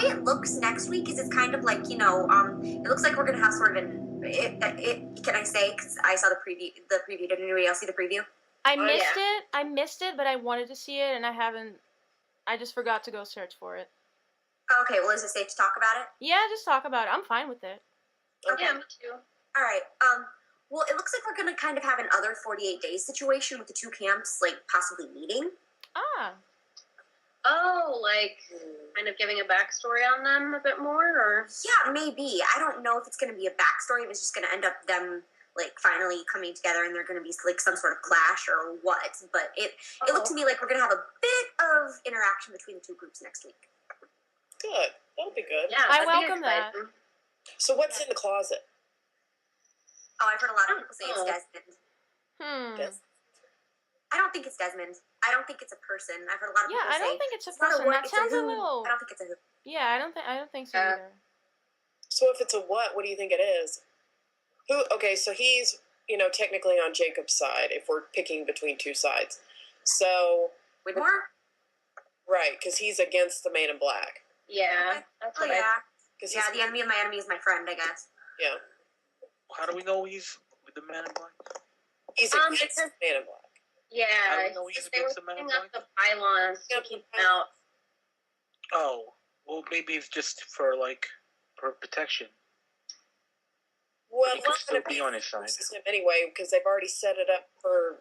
way it looks next week is it's kind of like, it looks like we're going to have sort of can I say, because I saw the preview, did anybody else see the preview? I missed it, but I wanted to see it, and I just forgot to go search for it. Okay, well, is it safe to talk about it? Yeah, just talk about it. I'm fine with it. Okay. Yeah, me too. All right, well, it looks like we're going to kind of have an other 48 days situation with the two camps, like, possibly meeting. Ah. Oh, like, kind of giving a backstory on them a bit more, or? Yeah, maybe. I don't know if it's going to be a backstory, if it's just going to end up them, like, finally coming together and they're going to be, like, some sort of clash or what, but it looked to me like we're going to have a bit of interaction between the two groups next week. Good. That'll be good. Yeah, I welcome that. So what's in the closet? Oh, I've heard a lot of people say it's Desmond. I don't think it's Desmond. I don't think it's a person. I've heard a lot of people say. Yeah, I don't think it's a person. That sounds a little. I don't think it's a who. Yeah, I don't think so either. So if it's a what do you think it is? Who? Okay, so he's technically on Jacob's side if we're picking between two sides. So Widmore? Right, because he's against the Man in Black. Yeah. That's what the enemy of my enemy is my friend, I guess. Yeah. How do we know he's with the Man in Black? He's against the Man in Black. Yeah, they were putting up the pylons to keep them out. Oh, well, maybe it's just for protection. Well, he could still be on his side anyway, because they've already set it up for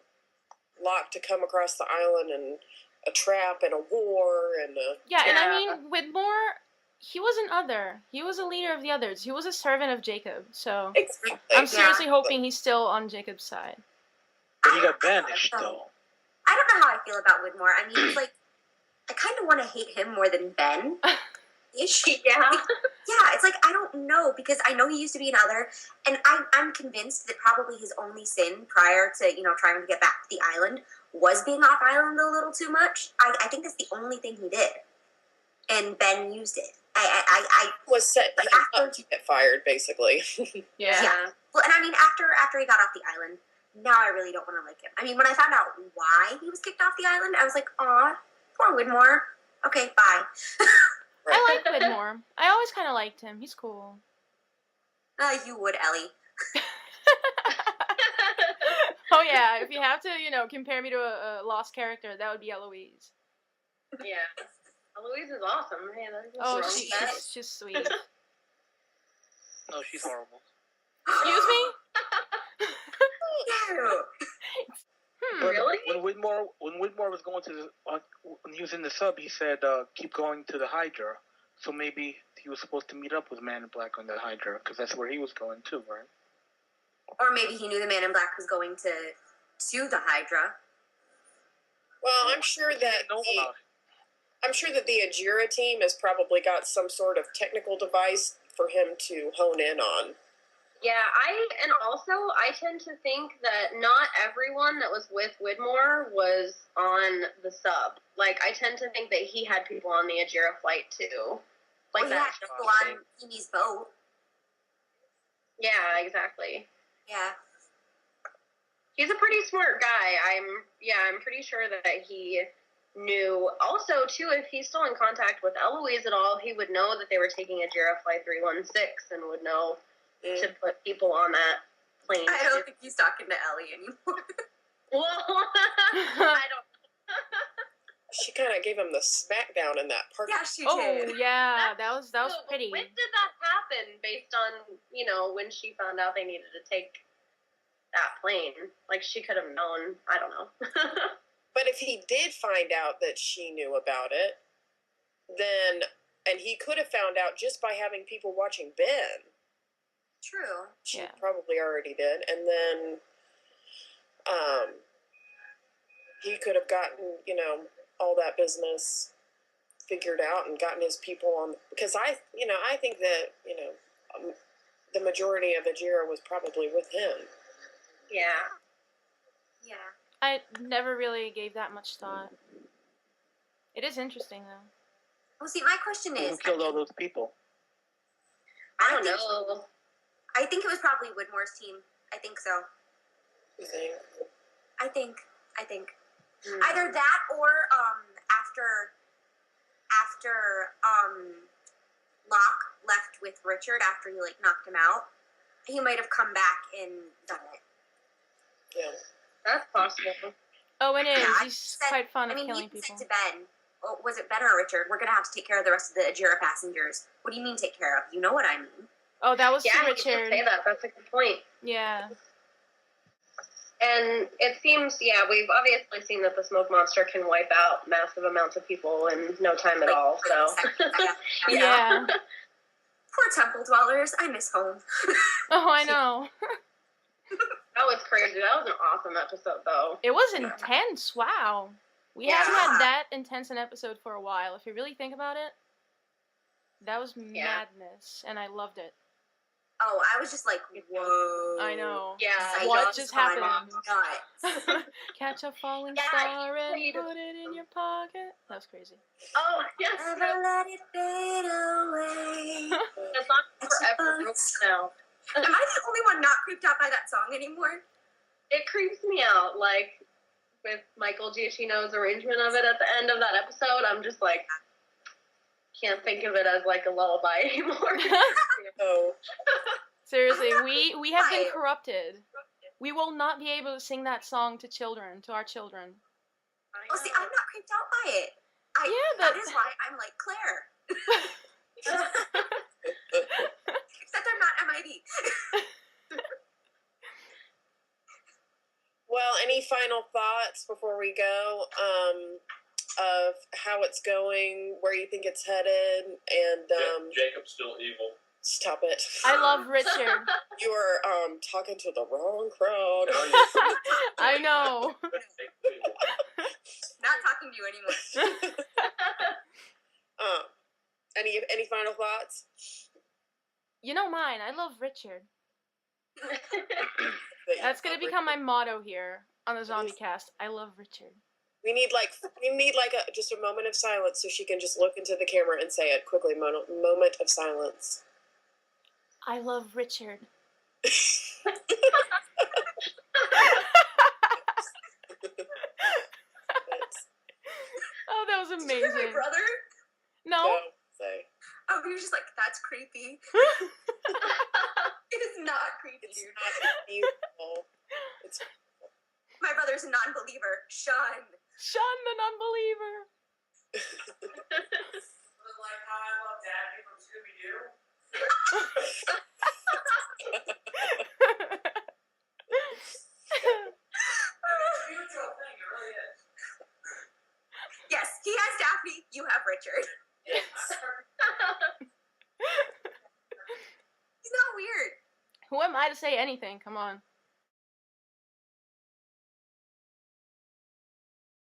Locke to come across the island and a trap and a war and a... Yeah, and I mean, Widmore, he was an other. He was a leader of the others. He was a servant of Jacob, so... Exactly. I'm seriously hoping he's still on Jacob's side. But he got banished, though. I don't know how I feel about Widmore. I mean, it's like, I kind of want to hate him more than Ben. Ish. Yeah. Yeah, it's like, I don't know, because I know he used to be an other, and I'm convinced that probably his only sin prior to, trying to get back to the island was being off island a little too much. I think that's the only thing he did. And Ben used it. I was set to get fired, basically. Yeah. Well, and I mean, after he got off the island, now I really don't want to like him. I mean, when I found out why he was kicked off the island, I was like, aw, poor Widmore. Okay, bye. I like Widmore. I always kind of liked him. He's cool. You would, Ellie. Oh yeah, if you have to, compare me to a lost character, that would be Eloise. Yeah. Eloise is awesome. Man, she's sweet. No, she's horrible. Excuse me? Really? When Widmore was going to when he was in the sub, he said, "Keep going to the Hydra." So maybe he was supposed to meet up with Man in Black on the Hydra, because that's where he was going too, right? Or maybe he knew the Man in Black was going to the Hydra. Well, I'm sure that the Aeterno team has probably got some sort of technical device for him to hone in on. Yeah, I tend to think that not everyone that was with Widmore was on the sub. Like, I tend to think that he had people on the Aeterno flight, too. Like, he had people on Amy's boat. Yeah, exactly. Yeah. He's a pretty smart guy. I'm pretty sure that he knew. Also, too, if he's still in contact with Eloise at all, he would know that they were taking Aeterno Flight 316 and would know to put people on that plane. I don't think he's talking to Ellie anymore. Well, I don't. She kind of gave him the smackdown in that part. Yeah, she did. Oh, yeah, that was So, pretty. when did that happen? Based on when she found out they needed to take that plane, like she could have known. I don't know. But if he did find out that she knew about it, and he could have found out just by having people watching Ben. True. She probably already did, and then he could have gotten all that business figured out and gotten his people on, because I think that the majority of Aeterno was probably with him. Yeah. I never really gave that much thought. It is interesting, though. Well, see, my question is... Who killed all those people? I don't know. I think it was probably Widmore's team. I think so. You think? I think. Either that or after Locke left with Richard after he like knocked him out, he might have come back and done it. Yeah. That's possible. Owen is. Yeah, He's quite fond of he killing even people. said to Ben, oh, was it Ben or Richard? We're gonna have to take care of the rest of the Ajira passengers. What do you mean take care of? You know what I mean. Oh, that was Yeah, to you should Richard. say that. That's a good point. Yeah. And it seems, yeah, we've obviously seen that the smoke monster can wipe out massive amounts of people in no time at all. So, Yeah. Poor temple dwellers. I miss home. Oh, I know. That was crazy. That was an awesome episode, though. It was intense. Wow. We Yeah. haven't had that intense an episode for a while. If you really think about it, that was madness, and I loved it. Oh, I was just like, whoa. I know. Yeah. I What just happened? Nuts. Catch a falling Yeah, star and you put it in your pocket. That was crazy. Oh, yes. Never let it fade away. It's not forever now. Am I the only one not creeped out by that song anymore? It creeps me out, like, with Michael Giacchino's arrangement of it at the end of that episode. I'm just like, can't think of it as like a lullaby anymore. Oh. Seriously, we have been Why? corrupted. We will not be able to sing that song to our children. Oh, see, I'm not creeped out by it. Yeah, That is why I'm like Claire. Except I'm not MIB. Well, any final thoughts before we go of how it's going, where you think it's headed, and Jacob's still evil. stop it. I love Richard. You are talking to the wrong crowd. I know. Not talking to you anymore. Any final thoughts? You know mine. I love Richard. That's gonna become my motto here on the Zombie Cast. I love Richard. We need just a moment of silence so she can just look into the camera and say it quickly. Moment of silence. I love Richard. Oh, that was Did you hear my amazing. brother? No. Say. Oh, he was just like, that's creepy. It is not creepy, It's dude. not beautiful. It's My brother's a non-believer. Sean. Sean the non-believer. Like how I love Daphne from Scooby-Doo. Beautiful thing, it really is. Yes, he has Daphne. You have Richard. Yes. He's not weird. Who am I to say anything? Come on.